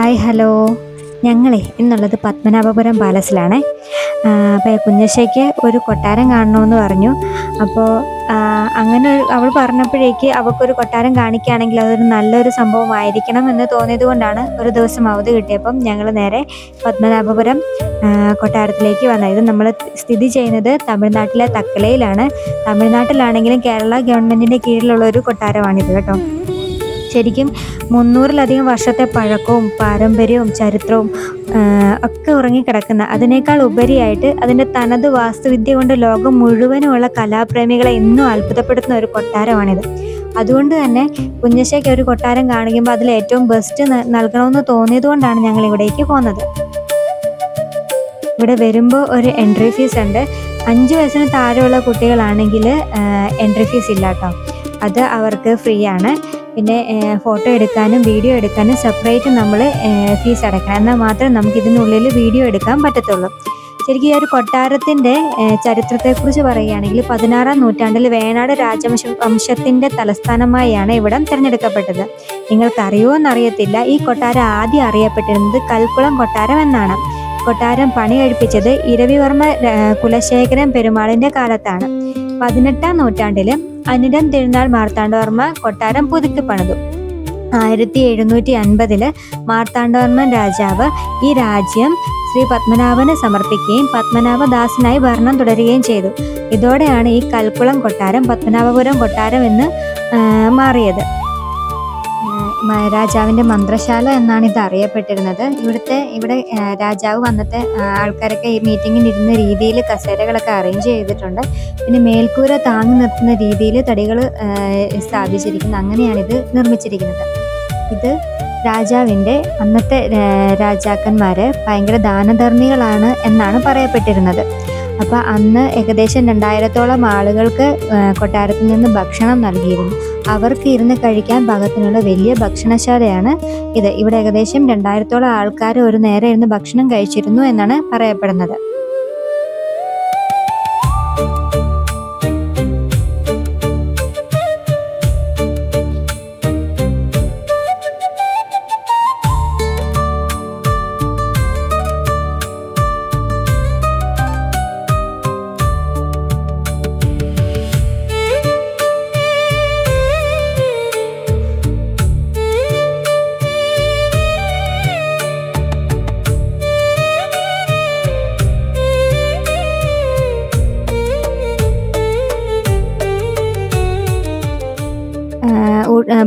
Hi hello. ഞങ്ങളെ ഇന്നുള്ളത് പത്മനാഭപുരം പാലസിലാണേ. അപ്പോൾ കുഞ്ഞശ്ശയ്ക്ക് ഒരു കൊട്ടാരം കാണണമെന്ന് പറഞ്ഞു. അപ്പോൾ അങ്ങനെ അവൾ പറഞ്ഞപ്പോഴേക്ക് അവൾക്കൊരു കൊട്ടാരം കാണിക്കുകയാണെങ്കിൽ അതൊരു നല്ലൊരു സംഭവമായിരിക്കണം എന്ന് തോന്നിയത് കൊണ്ടാണ് ഒരു ദിവസം അവധി കിട്ടിയപ്പം ഞങ്ങൾ നേരെ പത്മനാഭപുരം കൊട്ടാരത്തിലേക്ക് വന്നത്. ഇത് നമ്മൾ സ്ഥിതി ചെയ്യുന്നത് തമിഴ്നാട്ടിലെ തക്കലയിലാണ്. തമിഴ്നാട്ടിലാണെങ്കിലും കേരള ഗവൺമെൻറ്റിൻ്റെ കീഴിലുള്ള ഒരു കൊട്ടാരമാണിത് കേട്ടോ. ശരിക്കും 300-ലധികം വർഷത്തെ പഴക്കവും പാരമ്പര്യവും ചരിത്രവും ഒക്കെ ഉറങ്ങിക്കിടക്കുന്ന, അതിനേക്കാൾ ഉപരിയായിട്ട് അതിൻ്റെ തനത് വാസ്തുവിദ്യ കൊണ്ട് ലോകം മുഴുവനുമുള്ള കലാപ്രേമികളെ ഇന്നും അത്ഭുതപ്പെടുത്തുന്ന ഒരു കൊട്ടാരമാണിത്. അതുകൊണ്ട് തന്നെ കുഞ്ഞശ്ശയ്ക്ക് ഒരു കൊട്ടാരം കാണിക്കുമ്പോൾ അതിൽ ഏറ്റവും ബെസ്റ്റ് നൽകണമെന്ന് തോന്നിയത് കൊണ്ടാണ് ഞങ്ങൾ ഇവിടേക്ക് പോകുന്നത്. ഇവിടെ വരുമ്പോൾ ഒരു എൻട്രി ഫീസ് ഉണ്ട്. 5 വയസ്സിന് താഴെയുള്ള കുട്ടികളാണെങ്കിൽ എൻട്രി ഫീസ് ഇല്ല കേട്ടോ, അത് അവർക്ക് ഫ്രീ ആണ്. പിന്നെ ഫോട്ടോ എടുക്കാനും വീഡിയോ എടുക്കാനും സെപ്പറേറ്റ് നമ്മൾ ഫീസ് അടയ്ക്കണം. എന്നാൽ മാത്രമേ നമുക്ക് ഇതിനുള്ളിൽ വീഡിയോ എടുക്കാൻ പറ്റത്തുള്ളൂ. ശരിക്കും ഈ ഒരു കൊട്ടാരത്തിൻ്റെ ചരിത്രത്തെക്കുറിച്ച് പറയുകയാണെങ്കിൽ 16-ാം നൂറ്റാണ്ടിൽ വേണാട് രാജവംശത്തിൻ്റെ തലസ്ഥാനമായാണ് ഇവിടം തിരഞ്ഞെടുക്കപ്പെട്ടത്. നിങ്ങൾക്കറിയുമോ എന്നറിയത്തില്ല, ഈ കൊട്ടാരം ആദ്യം അറിയപ്പെട്ടിരുന്നത് കൽക്കുളം കൊട്ടാരം എന്നാണ്. കൊട്ടാരം പണി കഴിപ്പിച്ചത് ഇരവിവർമ്മ കുലശേഖരൻ പെരുമാളിൻ്റെ കാലത്താണ്. 18-ാം നൂറ്റാണ്ടിൽ അനിഴം തിരുനാൾ മാർത്താണ്ഡവർമ്മ കൊട്ടാരം പുതുക്കി പണിതു. 1750 മാർത്താണ്ഡവർമ്മൻ രാജാവ് ഈ രാജ്യം ശ്രീ പത്മനാഭന് സമർപ്പിക്കുകയും പത്മനാഭദാസനായി ഭരണം തുടരുകയും ചെയ്തു. ഇതോടെയാണ് ഈ കൽക്കുളം കൊട്ടാരം പത്മനാഭപുരം കൊട്ടാരം എന്ന് മാറിയത്. രാജാവിൻ്റെ മന്ത്രശാല എന്നാണ് ഇത് അറിയപ്പെട്ടിരുന്നത്. ഇവിടെ രാജാവ് വന്നത്തെ ആൾക്കാരൊക്കെ ഈ മീറ്റിങ്ങിന് ഇരുന്ന രീതിയിൽ കസേരകളൊക്കെ അറേഞ്ച് ചെയ്തിട്ടുണ്ട്. പിന്നെ മേൽക്കൂര താങ്ങി നിർത്തുന്ന രീതിയിൽ തടികൾ സ്ഥാപിച്ചിരിക്കുന്നത്. അങ്ങനെയാണിത് നിർമ്മിച്ചിരിക്കുന്നത്. ഇത് രാജാവിൻ്റെ അന്നത്തെ രാജാക്കന്മാർ ഭയങ്കര ദാനധർമ്മികളാണ് എന്നാണ് പറയപ്പെട്ടിരുന്നത്. അപ്പോൾ അന്ന് ഏകദേശം 2000-ഓളം ആളുകൾക്ക് കൊട്ടാരത്തിൽ നിന്ന് ഭക്ഷണം നൽകിയിരുന്നു. അവർക്ക് ഇരുന്ന് കഴിക്കാൻ പാകത്തിനുള്ള വലിയ ഭക്ഷണശാലയാണ് ഇത്. ഇവിടെ ഏകദേശം 2000-ഓളം ആൾക്കാർ ഒരു നേരം ഇരുന്ന് ഭക്ഷണം കഴിച്ചിരുന്നു എന്നാണ് പറയപ്പെടുന്നത്.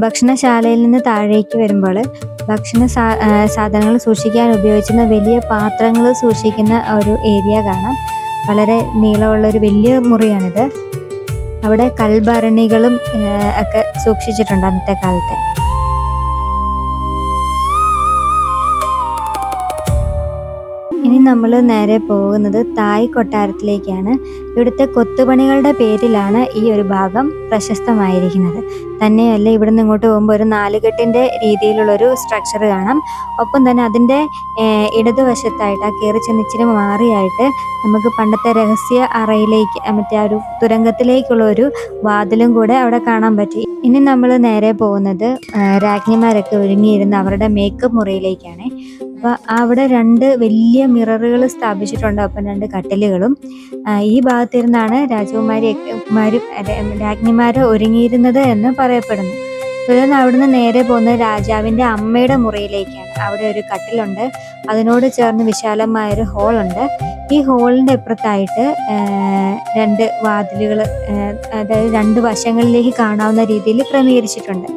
ഭക്ഷണശാലയിൽ നിന്ന് താഴേക്ക് വരുമ്പോൾ സാധനങ്ങൾ സൂക്ഷിക്കാൻ ഉപയോഗിക്കുന്ന വലിയ പാത്രങ്ങൾ സൂക്ഷിക്കുന്ന ഒരു ഏരിയ കാണാം. വളരെ നീളമുള്ളൊരു വലിയ മുറിയാണിത്. അവിടെ കൽഭരണികളും ഒക്കെ സൂക്ഷിച്ചിട്ടുണ്ട് അന്നത്തെ കാലത്തെ. ഇനി നമ്മൾ നേരെ പോകുന്നത് തായ് കൊട്ടാരത്തിലേക്കാണ്. ഇവിടുത്തെ കൊത്തുപണികളുടെ പേരിലാണ് ഈ ഒരു ഭാഗം പ്രശസ്തമായിരിക്കുന്നത്. തന്നെയല്ല, ഇവിടെ നിന്ന് ഇങ്ങോട്ട് പോകുമ്പോൾ ഒരു 4-കെട്ടിൻ്റെ രീതിയിലുള്ളൊരു സ്ട്രക്ചർ കാണാം. ഒപ്പം തന്നെ അതിൻ്റെ ഇടതുവശത്തായിട്ട് ആ കയറി ചെന്ന് ഇച്ചിരി മാറിയായിട്ട് നമുക്ക് പണ്ടത്തെ രഹസ്യ അറയിലേക്ക്, മറ്റേ ആ ഒരു തുരങ്കത്തിലേക്കുള്ള ഒരു വാതിലും കൂടെ അവിടെ കാണാൻ പറ്റി. ഇനി നമ്മൾ നേരെ പോകുന്നത് രാജ്ഞിമാരൊക്കെ ഒരുങ്ങിയിരുന്ന അവരുടെ മേക്കപ്പ് മുറിയിലേക്കാണ്. അപ്പോൾ അവിടെ 2 വലിയ മിററുകൾ സ്ഥാപിച്ചിട്ടുണ്ട്. അപ്പം 2 കട്ടിലുകളും. ഈ ഭാഗത്തിരുന്നാണ് രാജ്ഞിമാർ ഒരുങ്ങിയിരുന്നത് എന്ന് പറയപ്പെടുന്നു. തുടർന്ന് അവിടുന്ന് നേരെ പോകുന്നത് രാജാവിൻ്റെ അമ്മയുടെ മുറിയിലേക്കാണ്. അവിടെ ഒരു കട്ടിലുണ്ട്. അതിനോട് ചേർന്ന് വിശാലമായൊരു ഹോളുണ്ട്. ഈ ഹോളിൻ്റെ അപ്പുറത്തായിട്ട് 2 വാതിലുകൾ, അതായത് 2 വശങ്ങളിലേക്ക് കാണാവുന്ന രീതിയിൽ ക്രമീകരിച്ചിട്ടുണ്ട്.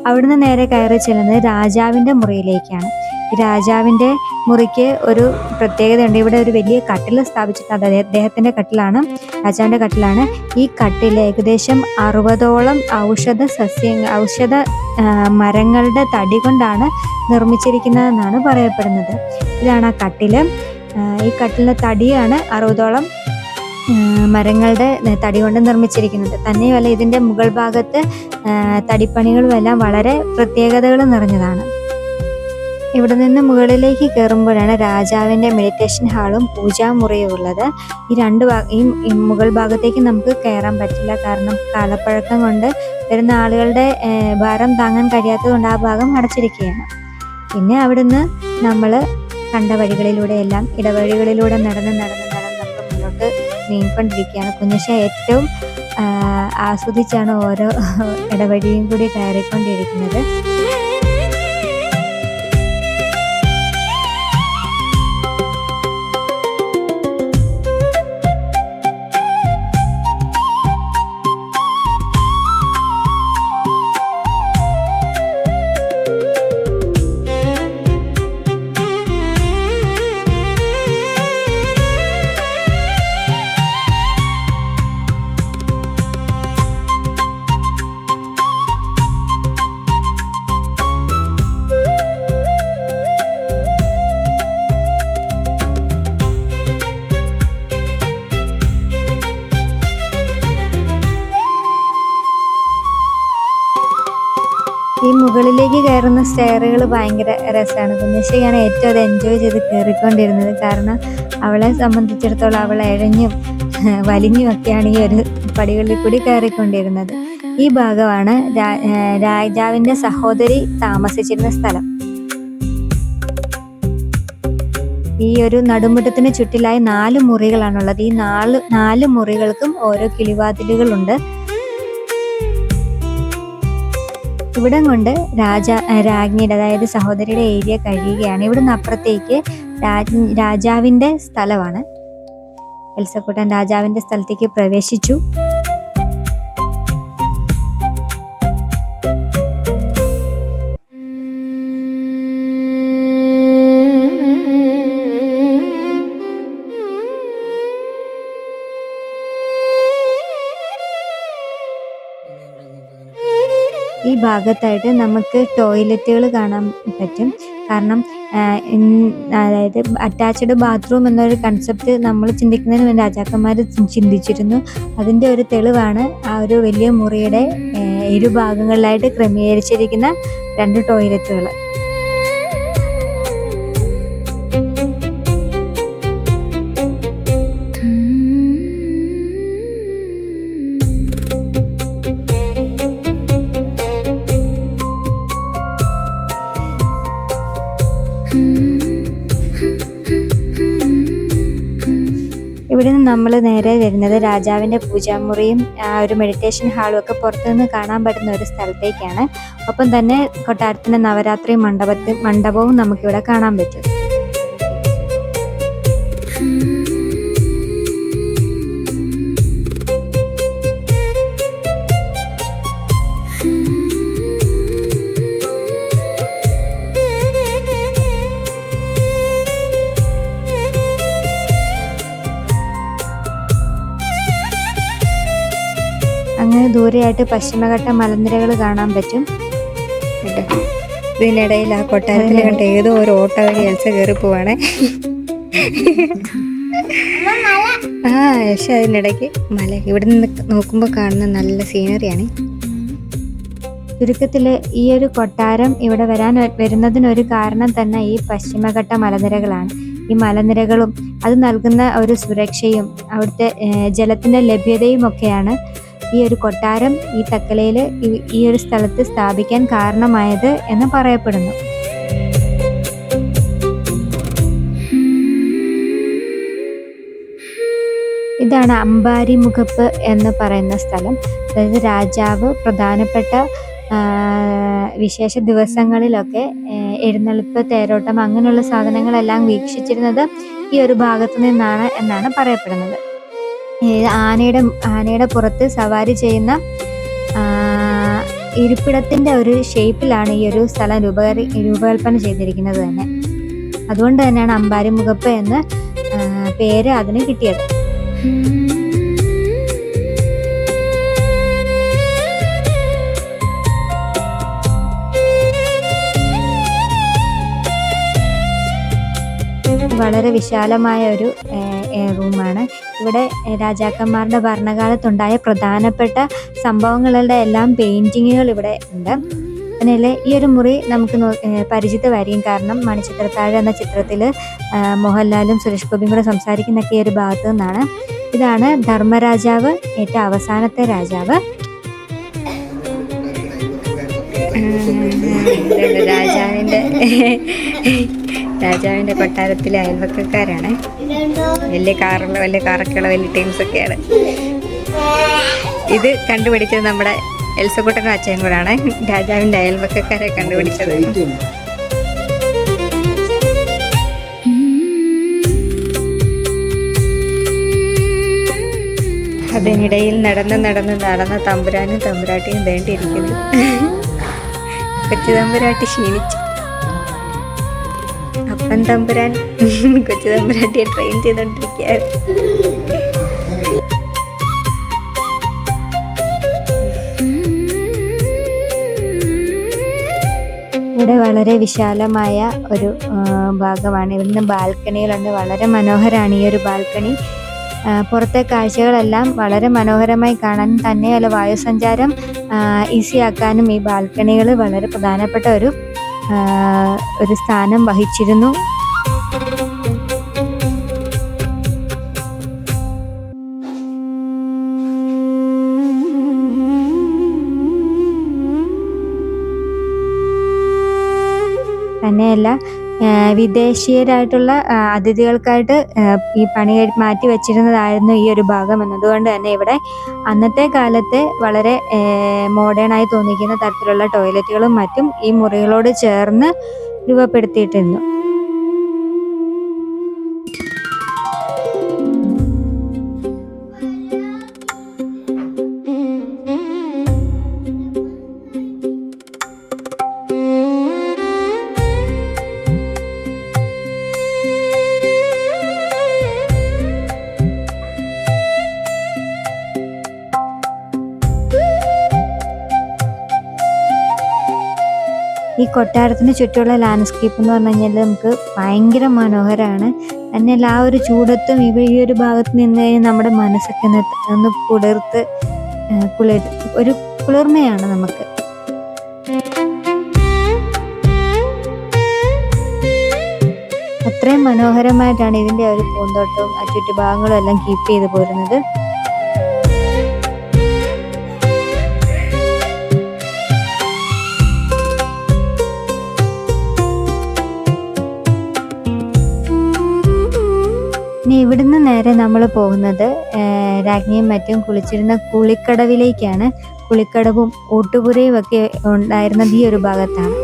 അവിടുന്ന് നേരെ കയറി ചെല്ലുന്നത് രാജാവിൻ്റെ മുറിയിലേക്കാണ്. ഈ രാജാവിൻ്റെ മുറിക്ക് ഒരു പ്രത്യേകതയുണ്ട്. ഇവിടെ ഒരു വലിയ കട്ടിൽ സ്ഥാപിച്ചിട്ടുണ്ട്. അത് അദ്ദേഹത്തിൻ്റെ കട്ടിലാണ്, രാജാവിൻ്റെ കട്ടിലാണ്. ഈ കട്ടിൽ ഏകദേശം 60ഓളം ഔഷധ മരങ്ങളുടെ തടി കൊണ്ടാണ് നിർമ്മിച്ചിരിക്കുന്നതെന്നാണ് പറയപ്പെടുന്നത്. ഇതാണ് ആ കട്ടിൽ. ഈ കട്ടിലിൻ്റെ തടിയാണ് 60ഓളം മരങ്ങളുടെ തടി കൊണ്ട് നിർമ്മിച്ചിരിക്കുന്നത്. തന്നെയുമല്ല, ഇതിൻ്റെ മുകൾ ഭാഗത്ത് തടിപ്പണികളുമെല്ലാം വളരെ പ്രത്യേകതകൾ നിറഞ്ഞതാണ്. ഇവിടെ നിന്ന് മുകളിലേക്ക് കയറുമ്പോഴാണ് രാജാവിൻ്റെ മെഡിറ്റേഷൻ ഹാളും പൂജാമുറിയും ഉള്ളത്. ഈ മുകൾ ഭാഗത്തേക്ക് നമുക്ക് കയറാൻ പറ്റില്ല, കാരണം കാലപ്പഴക്കം കൊണ്ട് വരുന്ന ആളുകളുടെ ഭാരം താങ്ങാൻ കഴിയാത്തത് കൊണ്ട് ആ ഭാഗം അടച്ചിരിക്കുകയാണ്. പിന്നെ അവിടുന്ന് നമ്മൾ കണ്ട വഴികളിലൂടെ ഇടവഴികളിലൂടെ നടന്ന് നമ്മൾ മുന്നോട്ട് നീങ്ങിക്കൊണ്ടിരിക്കുകയാണ്. കുഞ്ഞുഷ ഏറ്റവും ആസ്വദിച്ചാണ് ഓരോ ഇടവഴിയും കൂടി കയറിക്കൊണ്ടിരിക്കുന്നത്. ഈ മുകളിലേക്ക് കയറുന്ന സ്റ്റെയറുകൾ ഭയങ്കര രസമാണ്. കുഞ്ഞശ്ശിയാണ് ഏറ്റവും അത് എൻജോയ് ചെയ്ത് കയറിക്കൊണ്ടിരുന്നത്. കാരണം അവളെ സംബന്ധിച്ചിടത്തോളം അവൾ എഴഞ്ഞും വലിഞ്ഞും ഒക്കെയാണ് ഈ ഒരു പടികളിൽ കൂടി കയറിക്കൊണ്ടിരുന്നത്. ഈ ഭാഗമാണ് രാജാവിൻ്റെ സഹോദരി താമസിച്ചിരുന്ന സ്ഥലം. ഈ ഒരു നടുമുറ്റത്തിന് ചുറ്റിലായി 4 മുറികളാണുള്ളത്. ഈ 4 മുറികൾക്കും ഓരോ കിളിവാതിലുകളുണ്ട്. ഇവിടം കൊണ്ട് രാജ്ഞിയുടെ അതായത് സഹോദരിയുടെ ഏരിയ കഴിയുകയാണ്. ഇവിടുന്ന് അപ്പുറത്തേക്ക് രാജാവിൻ്റെ സ്ഥലമാണ്. എൽസക്കുട്ടൻ രാജാവിൻ്റെ സ്ഥലത്തേക്ക് പ്രവേശിച്ചു. ഈ ഭാഗത്തായിട്ട് നമുക്ക് ടോയ്ലറ്റുകൾ കാണാൻ പറ്റും. കാരണം അതായത് അറ്റാച്ച്ഡ് ബാത്റൂം എന്നൊരു കൺസെപ്റ്റ് നമ്മൾ ചിന്തിക്കുന്നതിന് മുന്നേ രാജാക്കന്മാർ ചിന്തിച്ചിരുന്നു. അതിൻ്റെ ഒരു തെളിവാണ് ആ ഒരു വലിയ മുറിയുടെ ഇരുഭാഗങ്ങളിലായിട്ട് ക്രമീകരിച്ചിരിക്കുന്ന 2 ടോയ്ലറ്റുകൾ. ഇവിടെ നിന്ന് നമ്മൾ നേരെ വരുന്നത് രാജാവിൻ്റെ പൂജാമുറിയും ഒരു മെഡിറ്റേഷൻ ഹാളും ഒക്കെ പുറത്തുനിന്ന് കാണാൻ പറ്റുന്ന ഒരു സ്ഥലത്തേക്കാണ്. ഒപ്പം തന്നെ കൊട്ടാരത്തിൻ്റെ നവരാത്രി മണ്ഡപവും നമുക്കിവിടെ കാണാൻ പറ്റും. അങ്ങനെ ദൂരെയായിട്ട് പശ്ചിമഘട്ട മലനിരകൾ കാണാൻ പറ്റും. ഇതിനിടയിൽ ആ കൊട്ടാരത്തിൽ കണ്ട ഏതോ ഒരു ഓട്ട വഴി എൽസ കയറി പോവാണേ. പക്ഷെ അതിനിടയ്ക്ക് മല ഇവിടെ നിന്ന് നോക്കുമ്പോൾ കാണുന്ന നല്ല സീനറിയാണ്. ചുരുക്കത്തിൽ ഈ ഒരു കൊട്ടാരം ഇവിടെ വരുന്നതിനൊരു കാരണം തന്നെ ഈ പശ്ചിമഘട്ട മലനിരകളാണ്. ഈ മലനിരകളും അത് നൽകുന്ന ഒരു സുരക്ഷയും അവിടുത്തെ ജലത്തിൻ്റെ ലഭ്യതയും ഒക്കെയാണ് ഈ ഒരു കൊട്ടാരം ഈ തക്കലയിൽ ഈ ഒരു സ്ഥലത്ത് സ്ഥാപിക്കാൻ കാരണമായത് എന്ന് പറയപ്പെടുന്നു. ഇതാണ് അമ്പാരിമുഖപ്പ് എന്ന് പറയുന്ന സ്ഥലം. അതായത് രാജാവ് പ്രധാനപ്പെട്ട വിശേഷ ദിവസങ്ങളിലൊക്കെ എഴുന്നള്ളിപ്പ്, തേരോട്ടം അങ്ങനെയുള്ള സാധനങ്ങളെല്ലാം വീക്ഷിച്ചിരുന്നത് ഈ ഒരു ഭാഗത്തു നിന്നാണ് എന്നാണ് പറയപ്പെടുന്നത്. ആനയുടെ പുറത്ത് സവാരി ചെയ്യുന്ന ഇരിപ്പിടത്തിൻ്റെ ഒരു ഷേപ്പിലാണ് ഈ ഒരു സ്ഥലം രൂപകൽപ്പന ചെയ്തിരിക്കുന്നത് തന്നെ. അതുകൊണ്ട് തന്നെയാണ് അമ്പാരിമുഖപ്പ് എന്ന പേര് അതിന് കിട്ടിയത്. വളരെ വിശാലമായ ഒരു റൂമാണ്. ഇവിടെ രാജാക്കന്മാരുടെ ഭരണകാലത്തുണ്ടായ പ്രധാനപ്പെട്ട സംഭവങ്ങളുടെ എല്ലാം പെയിൻറ്റിങ്ങുകൾ ഇവിടെ ഉണ്ട്. അതിനല്ലേ ഈ ഒരു മുറി നമുക്ക് പരിചിതമായിരിക്കും. കാരണം മണിച്ചിത്രത്താഴ് എന്ന ചിത്രത്തിൽ മോഹൻലാലും സുരേഷ് ഗോപിയും കൂടെ സംസാരിക്കുന്നൊക്കെ ഈ ഒരു ഭാഗത്തു നിന്നാണ്. ഇതാണ് ധർമ്മരാജാവ്, ഏറ്റവും അവസാനത്തെ രാജാവ്. രാജാവിന്റെ കൊട്ടാരത്തിലെ അയൽവക്കക്കാരാണ്. വലിയ കാറൊക്കെയുള്ള വലിയ ടീംസൊക്കെയാണ്. ഇത് കണ്ടുപിടിച്ചത് നമ്മുടെ എൽസക്കുട്ടനും അച്ഛനും കൂടാണ്. രാജാവിന്റെ അയൽവക്കക്കാരെ കണ്ടുപിടിച്ചത്. അതിനിടയിൽ നടന്ന് തമ്പുരാനും തമ്പുരാട്ടിയും വേണ്ടിയിരിക്കുന്നു. കൊച്ചു തമ്പുരാട്ടി ക്ഷീണിച്ചു. അപ്പൻ തമ്പുരാൻ കൊച്ചു തമ്പുരാട്ടിയെ ട്രെയിൻ ചെയ്തോണ്ടിരിക്കുകയായിരുന്നു. ഇവിടെ വളരെ വിശാലമായ ഒരു ഭാഗമാണ്. ഇവിടുന്ന് ബാൽക്കണികളുണ്ട്. വളരെ മനോഹരമാണ് ഈ ഒരു ബാൽക്കണി. പുറത്തെ കാഴ്ചകളെല്ലാം വളരെ മനോഹരമായി കാണാൻ തന്നെയല്ല, വായുസഞ്ചാരം ഈസിയാക്കാനും ഈ ബാൽക്കണികൾ വളരെ പ്രധാനപ്പെട്ട ഒരു സ്ഥാനം വഹിച്ചിരുന്നു. തന്നെയല്ല, വിദേശീയരായിട്ടുള്ള അതിഥികൾക്കായിട്ട് ഈ പണി മാറ്റി വച്ചിരുന്നതായിരുന്നു ഈ ഒരു ഭാഗം എന്നതുകൊണ്ട് തന്നെ ഇവിടെ അന്നത്തെ കാലത്തെ വളരെ മോഡേണായി തോന്നിക്കുന്ന തരത്തിലുള്ള ടോയ്ലറ്റുകളും മറ്റും ഈ മുറികളോട് ചേർന്ന് രൂപപ്പെടുത്തിയിട്ടിരുന്നു. ഈ കൊട്ടാരത്തിന് ചുറ്റുമുള്ള ലാൻഡ്സ്കേപ്പ് എന്ന് പറഞ്ഞു കഴിഞ്ഞാൽ നമുക്ക് ഭയങ്കര മനോഹരമാണ്. തന്നെയല്ല, ആ ഒരു ചൂടത്തും ഈ ഒരു ഭാഗത്ത് നിന്ന് കഴിഞ്ഞാൽ നമ്മുടെ മനസ്സൊക്കെ ഒന്ന് ഒരു കുളിർമയാണ് നമുക്ക്. അത്രയും മനോഹരമായിട്ടാണ് ഇതിൻ്റെ ഒരു പൂന്തോട്ടവും ആ ചുറ്റുഭാഗങ്ങളും എല്ലാം കീപ്പ് ചെയ്ത് പോരുന്നത്. ഇനി ഇവിടുന്ന് നേരെ നമ്മൾ പോകുന്നത് രാജ്ഞിയും മറ്റും കുളിച്ചിരുന്ന കുളിക്കടവിലേക്കാണ്. കുളിക്കടവും ഊട്ടുപുരയും ഒക്കെ ഉണ്ടായിരുന്നത് ഈ ഒരു ഭാഗത്താണ്.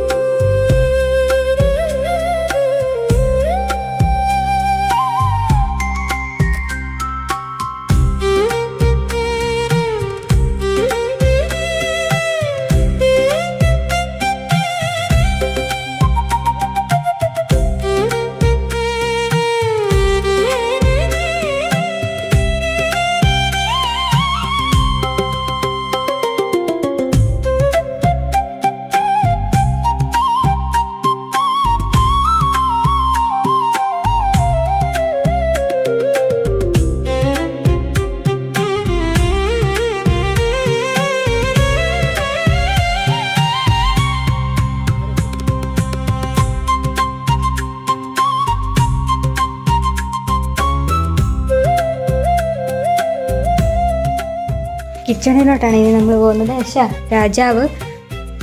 കിച്ചണിലോട്ടാണ് ഇനി നമ്മൾ പോകുന്നത്.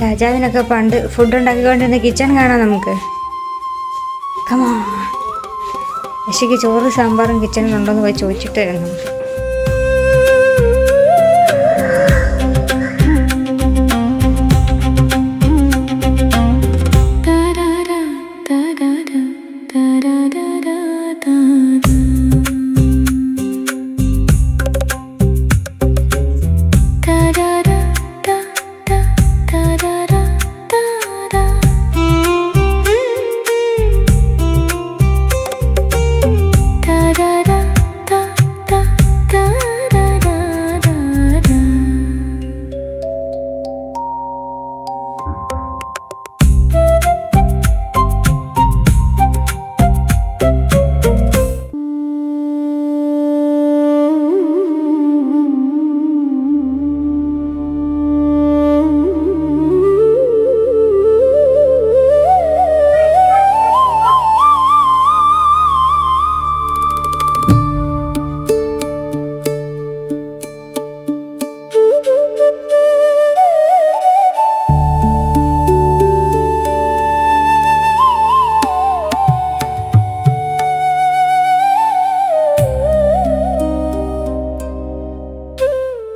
രാജാവിനൊക്കെ പണ്ട് ഫുഡ് ഉണ്ടാക്കിക്കൊണ്ടിരുന്ന കിച്ചൺ കാണാം നമുക്ക്. കമോൺ, യശയ്ക്ക് ചോറ് സാമ്പാറും കിച്ചണിലുണ്ടോയെന്ന് പോയി ചോദിച്ചിട്ട് വരും നമുക്ക്.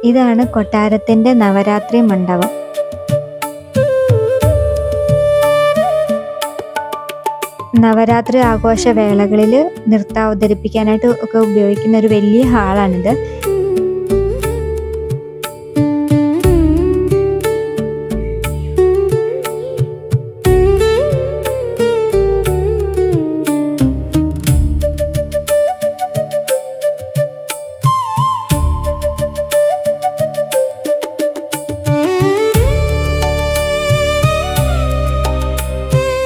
ഇതാണ് കൊട്ടാരത്തിൻ്റെ നവരാത്രി മണ്ഡപം. നവരാത്രി ആഘോഷവേളകളിൽ നൃത്തം അവതരിപ്പിക്കാനായിട്ട് ഒക്കെ ഉപയോഗിക്കുന്ന ഒരു വലിയ ഹാളാണിത്.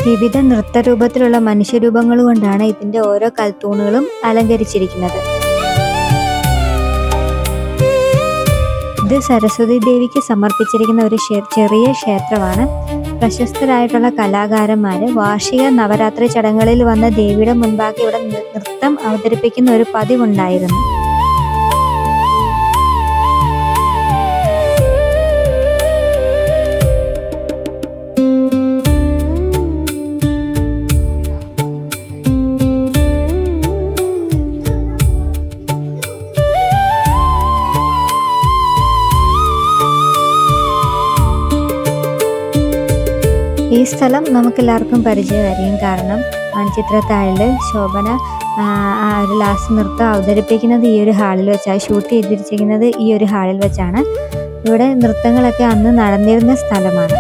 വിവിധ നൃത്തരൂപത്തിലുള്ള മനുഷ്യരൂപങ്ങൾ കൊണ്ടാണ് ഇതിൻ്റെ ഓരോ കൽത്തൂണുകളും അലങ്കരിച്ചിരിക്കുന്നത്. ഇത് സരസ്വതി ദേവിക്ക് സമർപ്പിച്ചിരിക്കുന്ന ഒരു ചെറിയ ക്ഷേത്രമാണ്. പ്രശസ്തരായിട്ടുള്ള കലാകാരന്മാർ വാർഷിക നവരാത്രി ചടങ്ങുകളിൽ വന്ന ദേവിയുടെ മുൻപാകെ ഇവിടെ നൃത്തം അവതരിപ്പിക്കുന്ന ഒരു പതിവുണ്ടായിരുന്നു. ഈ സ്ഥലം നമുക്കെല്ലാവർക്കും പരിചയമായിരിക്കും. കാരണം മണിച്ചിത്രത്താഴിൽ ശോഭന ഒരു ലാസ്റ്റ് നൃത്തം അവതരിപ്പിക്കുന്നത് ഈ ഒരു ഹാളിൽ വെച്ചാണ്, ഷൂട്ട് ചെയ്തിരിച്ചിരിക്കുന്നത് ഈ ഒരു ഹാളിൽ വെച്ചാണ്. ഇവിടെ നൃത്തങ്ങളൊക്കെ അന്ന് നടന്നിരുന്ന സ്ഥലമാണ്.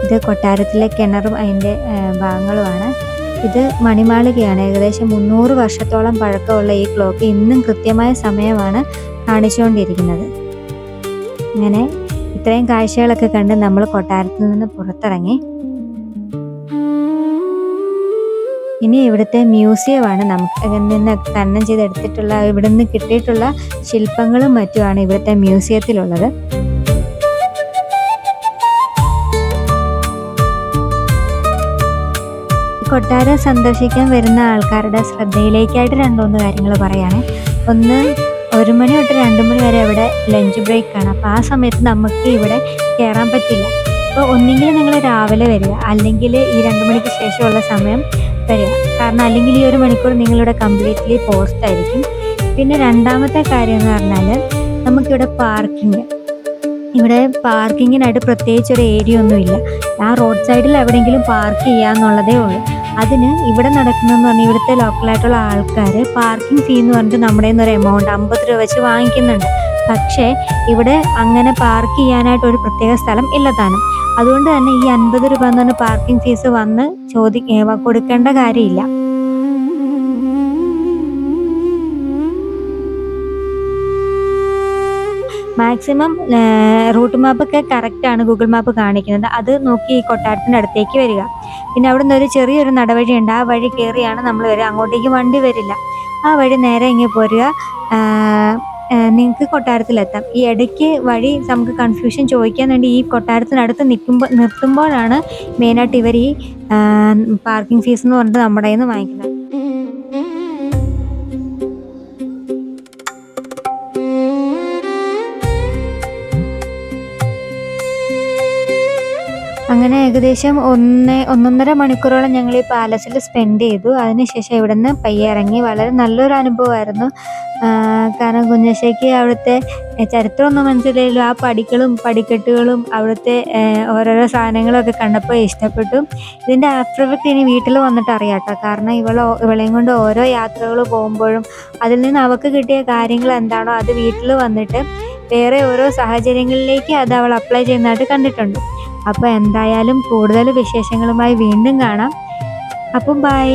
ഇത് കൊട്ടാരത്തിലെ കിണറും അതിൻ്റെ ഭാഗങ്ങളുമാണ്. ഇത് മണിമാളികയാണ്. ഏകദേശം 300 വർഷത്തോളം പഴക്കമുള്ള ഈ ക്ലോക്ക് ഇന്നും കൃത്യമായ സമയമാണ് കാണിച്ചുകൊണ്ടിരിക്കുന്നത്. അങ്ങനെ ഇത്രയും കാഴ്ചകളൊക്കെ കണ്ട് നമ്മൾ കൊട്ടാരത്തിൽ നിന്ന് പുറത്തിറങ്ങി. ഇനി ഇവിടുത്തെ മ്യൂസിയമാണ് നമുക്ക് നിന്ന് ഖനനം ചെയ്തെടുത്തിട്ടുള്ള ഇവിടെ നിന്ന് കിട്ടിയിട്ടുള്ള ശില്പങ്ങളും മറ്റുമാണ് ഇവിടുത്തെ മ്യൂസിയത്തിലുള്ളത്. കൊട്ടാരം സന്ദർശിക്കാൻ വരുന്ന ആൾക്കാരുടെ ശ്രദ്ധയിലേക്കായിട്ട് 2-3 കാര്യങ്ങൾ പറയുകയാണ്. ഒന്ന്, 1 മണി തൊട്ട് 2 മണി വരെ ഇവിടെ ലഞ്ച് ബ്രേക്കാണ്. അപ്പോൾ ആ സമയത്ത് നമുക്ക് ഇവിടെ കയറാൻ പറ്റില്ല. അപ്പോൾ ഒന്നെങ്കിൽ നിങ്ങൾ രാവിലെ വരിക, അല്ലെങ്കിൽ ഈ 2 മണിക്ക് ശേഷമുള്ള സമയം വരിക. കാരണം അല്ലെങ്കിൽ ഈ 1 മണിക്കൂർ നിങ്ങളിവിടെ കംപ്ലീറ്റ്ലി പോസ്റ്റ് ആയിരിക്കും. പിന്നെ രണ്ടാമത്തെ കാര്യം എന്ന് പറഞ്ഞാൽ നമുക്കിവിടെ ഇവിടെ പാർക്കിങ്ങിനായിട്ട് പ്രത്യേകിച്ച് ഒരു ഏരിയ ഒന്നുമില്ല. ആ റോഡ് സൈഡിൽ എവിടെയെങ്കിലും പാർക്ക് ചെയ്യാന്നുള്ളതേ ഉള്ളൂ. അതിന് ഇവിടെ നടക്കുന്നതെന്ന് പറഞ്ഞാൽ ഇവിടുത്തെ ലോക്കലായിട്ടുള്ള ആൾക്കാർ പാർക്കിംഗ് ഫീ എന്ന് പറഞ്ഞിട്ട് നമ്മുടെ ഒരു എമൗണ്ട് 50 രൂപ വെച്ച് വാങ്ങിക്കുന്നുണ്ട്. പക്ഷേ ഇവിടെ അങ്ങനെ പാർക്ക് ചെയ്യാനായിട്ട് ഒരു പ്രത്യേക സ്ഥലം ഇല്ല താനും. അതുകൊണ്ട് തന്നെ ഈ 50 രൂപ എന്ന് പറഞ്ഞ പാർക്കിംഗ് ഫീസ് വന്ന് കൊടുക്കേണ്ട കാര്യമില്ല. മാക്സിമം റൂട്ട് മാപ്പൊക്കെ കറക്റ്റാണ് ഗൂഗിൾ മാപ്പ് കാണിക്കുന്നത്. അത് നോക്കി ഈ കൊട്ടാരത്തിൻ്റെ അടുത്തേക്ക് വരിക. പിന്നെ അവിടെ നിന്ന് ഒരു ചെറിയൊരു നടവഴിയുണ്ട്. ആ വഴി കയറിയാണ് നമ്മൾ വരിക. അങ്ങോട്ടേക്ക് വണ്ടി വരില്ല. ആ വഴി നേരെ ഇങ്ങനെ പോരുക. നിങ്ങൾക്ക് കൊട്ടാരത്തിലെത്താം. ഈ ഇടയ്ക്ക് വഴി നമുക്ക് കൺഫ്യൂഷൻ ചോദിക്കാൻ വേണ്ടി ഈ കൊട്ടാരത്തിനടുത്ത് നിർത്തുമ്പോഴാണ് മെയിനായിട്ട് ഇവർ ഈ പാർക്കിംഗ് ഫീസ് എന്ന് പറഞ്ഞിട്ട് നമ്മുടെ കയ്യിൽ നിന്ന് വാങ്ങിക്കുന്നത്. അങ്ങനെ ഏകദേശം 1.5 മണിക്കൂറോളം ഞങ്ങൾ ഈ പാലസിൽ സ്പെൻഡ് ചെയ്തു. അതിനുശേഷം ഇവിടെ നിന്ന് പയ്യെ ഇറങ്ങി. വളരെ നല്ലൊരു അനുഭവമായിരുന്നു. കാരണം കുഞ്ഞശ്ശേക്ക് അവിടുത്തെ ചരിത്രമൊന്നും മനസ്സിലായില്ല. ആ പടിക്കെട്ടുകളും അവിടുത്തെ ഓരോരോ സാധനങ്ങളൊക്കെ കണ്ടപ്പോൾ ഇഷ്ടപ്പെട്ടു. ഇതിൻ്റെ ആഫ്റ്റർ എഫക്റ്റ് ഇനി വീട്ടിൽ വന്നിട്ട് അറിയാം കേട്ടോ. കാരണം ഇവളെയും കൊണ്ട് ഓരോ യാത്രകൾ പോകുമ്പോഴും അതിൽ നിന്ന് അവൾക്ക് കിട്ടിയ കാര്യങ്ങൾ എന്താണോ അത് വീട്ടിൽ വന്നിട്ട് വേറെ ഓരോ സാഹചര്യങ്ങളിലേക്ക് അത് അവൾ അപ്ലൈ ചെയ്യുന്നതായിട്ട് കണ്ടിട്ടുണ്ട്. അപ്പോൾ എന്തായാലും കൂടുതൽ വിശേഷങ്ങളുമായി വീണ്ടും കാണാം. അപ്പം ബൈ.